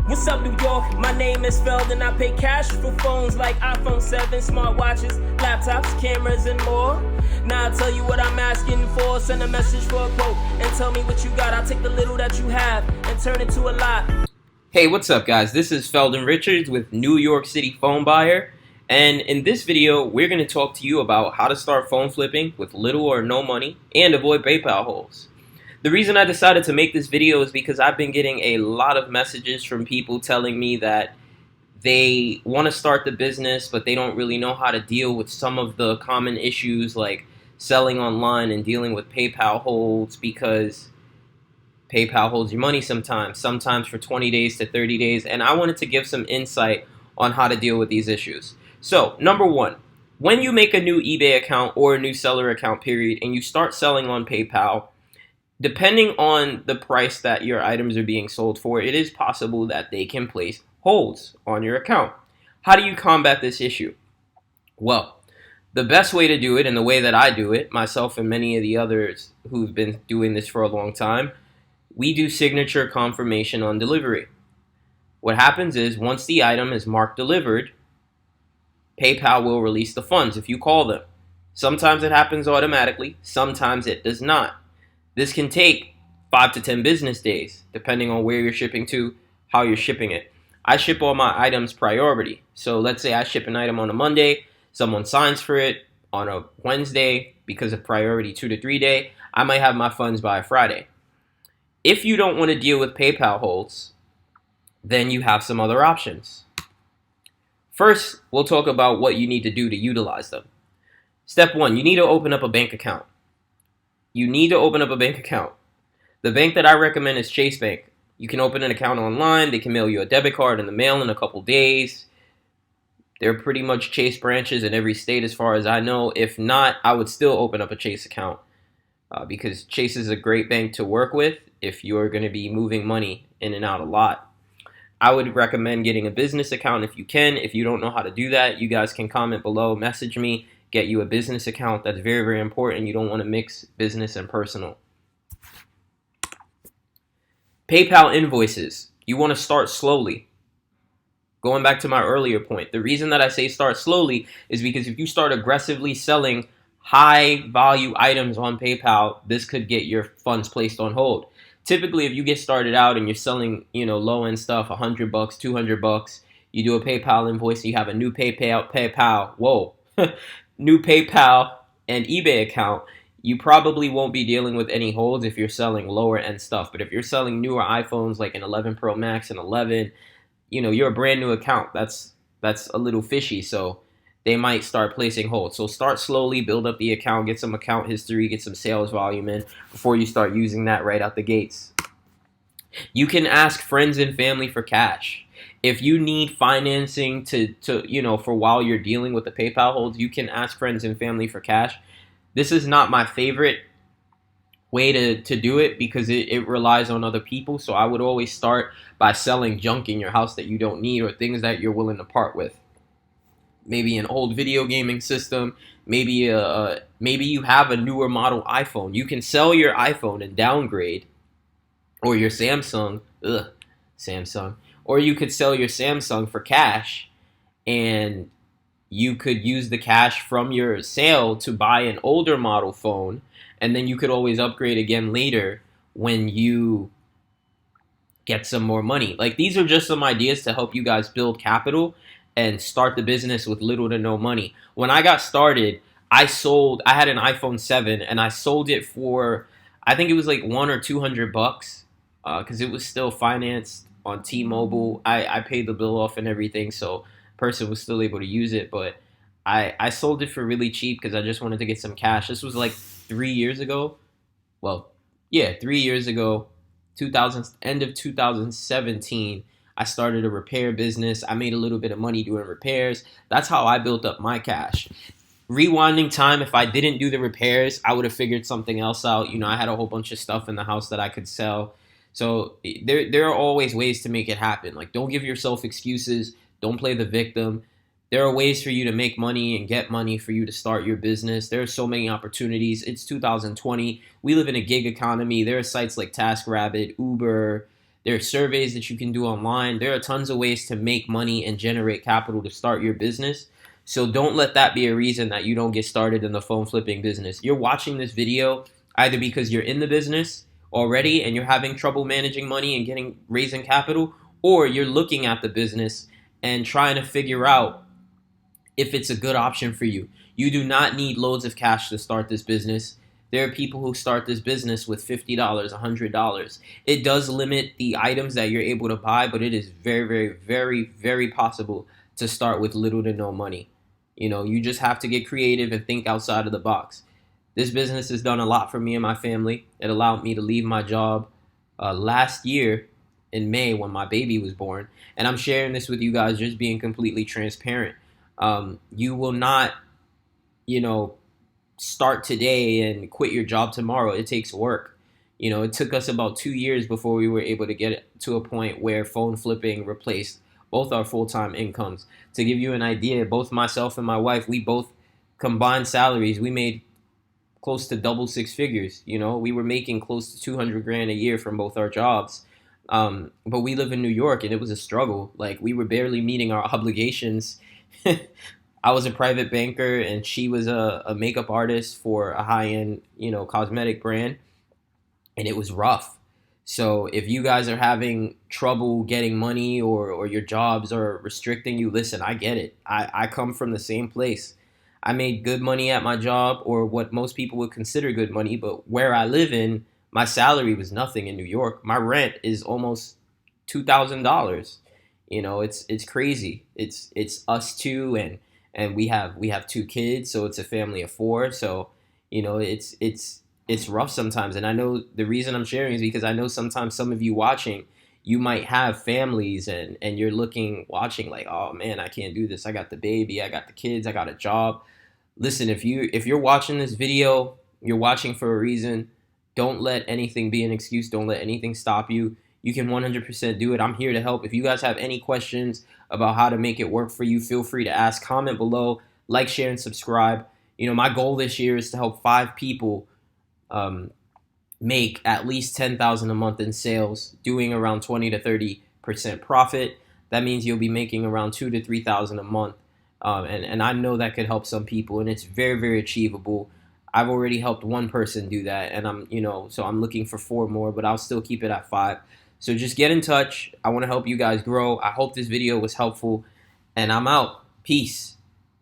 What's up, New York? My name is Feld and I pay cash for phones like iPhone 7, smartwatches, laptops, cameras, and more. Now I'll tell you what I'm asking for. Send a message for a quote and tell me what you got. I'll take the little that you have and turn it to a lot. Hey, what's up, guys? This is Feldon Richards with New York City Phone Buyer. And in this video, we're going to talk to you about how to start phone flipping with little or no money and avoid PayPal holes. The reason I decided to make this video is because I've been getting a lot of messages from people telling me that they want to start the business, but they don't really know how to deal with some of the common issues like selling online and dealing with PayPal holds, because PayPal holds your money sometimes for 20 days to 30 days. And I wanted to give some insight on how to deal with these issues. So, number one, when you make a new eBay account or a new seller account, period, and you start selling on PayPal, depending on the price that your items are being sold for, it is possible that they can place holds on your account. How do you combat this issue? Well, the best way to do it, and the way that I do it, myself and many of the others who've been doing this for a long time, we do signature confirmation on delivery. What happens is, once the item is marked delivered, PayPal will release the funds if you call them. Sometimes it happens automatically, sometimes it does not. This can take 5 to 10 business days, depending on where you're shipping to, how you're shipping it. I ship all my items priority. So let's say I ship an item on a Monday, someone signs for it on a Wednesday because of priority 2 to 3 day. I might have my funds by Friday. If you don't want to deal with PayPal holds, then you have some other options. First, we'll talk about what you need to do to utilize them. Step one, you need to open up a bank account. You need to open up a bank account. The bank that I recommend is Chase Bank. You can open an account online. They can mail you a debit card in the mail in a couple days. There are pretty much Chase branches in every state as far as I know. If not, I would still open up a Chase account because Chase is a great bank to work with if you're going to be moving money in and out a lot. I would recommend getting a business account if you can. If you don't know how to do that, you guys can comment below, message me, get you a business account. That's very, very important. You don't want to mix business and personal. PayPal invoices. You want to start slowly. Going back to my earlier point, the reason that I say start slowly is because if you start aggressively selling high value items on PayPal, this could get your funds placed on hold. Typically, if you get started out and you're selling, low end stuff, $100, $200, you do a PayPal invoice, you have a new new PayPal and eBay account, you probably won't be dealing with any holds if you're selling lower end stuff. But if you're selling newer iPhones like an 11 Pro Max and 11, you're a brand new account. That's a little fishy. So they might start placing holds. So start slowly, build up the account, get some account history, get some sales volume in before you start using that right out the gates. You can ask friends and family for cash. If you need financing for while you're dealing with the PayPal holds, you can ask friends and family for cash. This is not my favorite way to do it because it relies on other people. So I would always start by selling junk in your house that you don't need or things that you're willing to part with. Maybe an old video gaming system. Maybe you have a newer model iPhone. You can sell your iPhone and downgrade, or your Samsung. Or you could sell your Samsung for cash, and you could use the cash from your sale to buy an older model phone, and then you could always upgrade again later when you get some more money. Like, these are just some ideas to help you guys build capital and start the business with little to no money. When I got started, I had an iPhone 7 and I sold it for, I think it was like $100 or $200 because it was still financed on T-Mobile. I paid the bill off and everything, so person was still able to use it, but I sold it for really cheap because I just wanted to get some cash. This was like 3 years ago. Well, yeah, 3 years ago, end of 2017. I started a repair business. I made a little bit of money doing repairs. That's how I built up my cash. Rewinding time, if I didn't do the repairs, I would have figured something else out. I had a whole bunch of stuff in the house that I could sell. So there are always ways to make it happen. Like, don't give yourself excuses. Don't play the victim. There are ways for you to make money and get money for you to start your business. There are so many opportunities. It's 2020. We live in a gig economy. There are sites like TaskRabbit, Uber. There are surveys that you can do online. There are tons of ways to make money and generate capital to start your business. So don't let that be a reason that you don't get started in the phone flipping business. You're watching this video either because you're in the business already and you're having trouble managing money and raising capital, or you're looking at the business and trying to figure out if it's a good option for you. You do not need loads of cash to start this business. There are people who start this business with $50, $100. It does limit the items that you're able to buy, but it is very, very, very, very possible to start with little to no money. You just have to get creative and think outside of the box. This business has done a lot for me and my family. It allowed me to leave my job last year in May when my baby was born. And I'm sharing this with you guys, just being completely transparent. You will not, start today and quit your job tomorrow. It takes work. It took us about 2 years before we were able to get to a point where phone flipping replaced both our full-time incomes. To give you an idea, both myself and my wife, we both combined salaries. We made close to double six figures. We were making close to 200 grand a year from both our jobs. But we live in New York, and it was a struggle. Like, we were barely meeting our obligations. I was a private banker, and she was a makeup artist for a high-end, cosmetic brand, and it was rough. So if you guys are having trouble getting money, or your jobs are restricting you, listen, I get it. I come from the same place. I made good money at my job, or what most people would consider good money, but where I live in, my salary was nothing in New York. My rent is almost $2,000. It's crazy. It's us two, and we have two kids, so it's a family of four. So, it's rough sometimes. And I know the reason I'm sharing is because I know sometimes some of you watching, you might have families, and you're watching like, oh man, I can't do this. I got the baby, I got the kids, I got a job. Listen, if you're watching this video, you're watching for a reason. Don't let anything be an excuse. Don't let anything stop you. You can 100% do it. I'm here to help. If you guys have any questions about how to make it work for you, feel free to ask. Comment below, like, share, and subscribe. My goal this year is to help 5 people make at least $10,000 a month in sales, doing around 20 to 30% profit. That means you'll be making around $2,000 to $3,000 a month. And I know that could help some people, and it's very, very achievable. I've already helped one person do that, and so I'm looking for 4 more, but I'll still keep it at 5. So just get in touch. I want to help you guys grow. I hope this video was helpful, and I'm out. Peace.